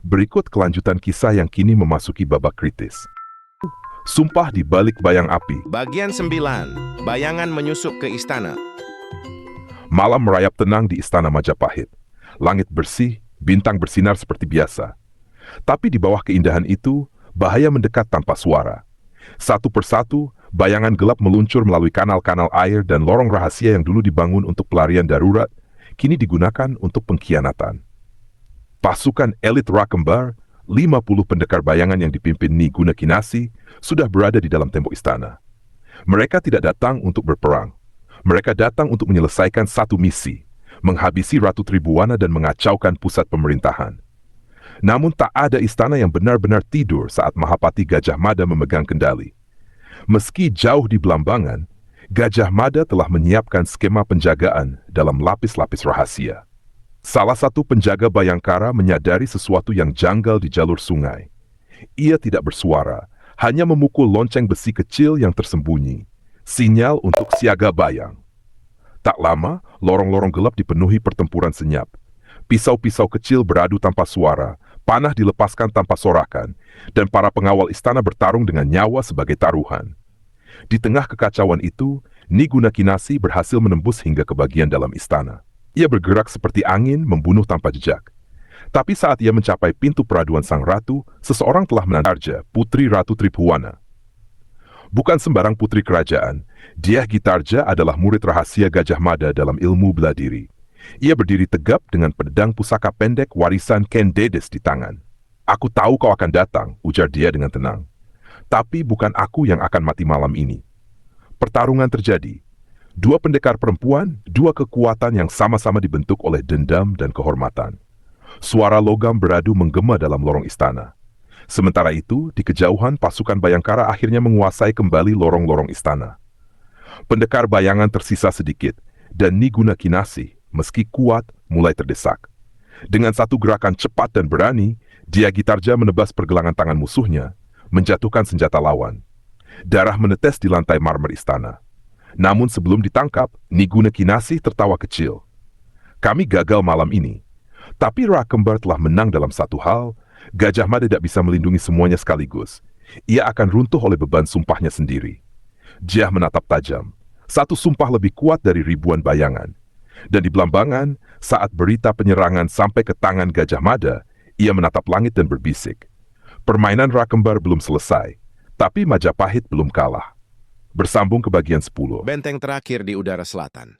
Berikut kelanjutan kisah yang kini memasuki babak kritis. Sumpah di balik bayang api. Bagian 9. Bayangan menyusup ke istana. Malam merayap tenang di istana Majapahit. Langit bersih, bintang bersinar seperti biasa. Tapi di bawah keindahan itu, bahaya mendekat tanpa suara. Satu persatu, bayangan gelap meluncur melalui kanal-kanal air dan lorong rahasia yang dulu dibangun untuk pelarian darurat, kini digunakan untuk pengkhianatan. Pasukan elit Rakembar, 50 pendekar bayangan yang dipimpin Ni Guna Kinasih, sudah berada di dalam tembok istana. Mereka tidak datang untuk berperang. Mereka datang untuk menyelesaikan satu misi, menghabisi Ratu Tribuana dan mengacaukan pusat pemerintahan. Namun tak ada istana yang benar-benar tidur saat Mahapati Gajah Mada memegang kendali. Meski jauh di Belambangan, Gajah Mada telah menyiapkan skema penjagaan dalam lapis-lapis rahasia. Salah satu penjaga Bayangkara menyadari sesuatu yang janggal di jalur sungai. Ia tidak bersuara, hanya memukul lonceng besi kecil yang tersembunyi. Sinyal untuk siaga bayang. Tak lama, lorong-lorong gelap dipenuhi pertempuran senyap. Pisau-pisau kecil beradu tanpa suara, panah dilepaskan tanpa sorakan, dan para pengawal istana bertarung dengan nyawa sebagai taruhan. Di tengah kekacauan itu, Ni Guna Kinasih berhasil menembus hingga ke bagian dalam istana. Ia bergerak seperti angin, membunuh tanpa jejak. Tapi saat ia mencapai pintu peraduan sang ratu, seseorang telah menantarja, Putri Ratu Tribhuwana. Bukan sembarang putri kerajaan, Dyah Gitarja adalah murid rahasia Gajah Mada dalam ilmu bela diri. Ia berdiri tegap dengan pedang pusaka pendek warisan Ken Dedes di tangan. "Aku tahu kau akan datang," ujar dia dengan tenang. "Tapi bukan aku yang akan mati malam ini." Pertarungan terjadi. Dua pendekar perempuan, dua kekuatan yang sama-sama dibentuk oleh dendam dan kehormatan. Suara logam beradu menggema dalam lorong istana. Sementara itu, di kejauhan pasukan Bayangkara akhirnya menguasai kembali lorong-lorong istana. Pendekar bayangan tersisa sedikit, dan Ni Guna Kinasih, meski kuat, mulai terdesak. Dengan satu gerakan cepat dan berani, Dyah Gitarja menebas pergelangan tangan musuhnya, menjatuhkan senjata lawan. Darah menetes di lantai marmer istana. Namun sebelum ditangkap, Ni Guna Kinasih tertawa kecil. "Kami gagal malam ini. Tapi Rakembar telah menang dalam satu hal, Gajah Mada tidak bisa melindungi semuanya sekaligus. Ia akan runtuh oleh beban sumpahnya sendiri." Dyah menatap tajam. Satu sumpah lebih kuat dari ribuan bayangan. Dan di Belambangan, saat berita penyerangan sampai ke tangan Gajah Mada, ia menatap langit dan berbisik. Permainan Rakembar belum selesai, tapi Majapahit belum kalah. Bersambung ke bagian 10. Benteng terakhir di udara selatan.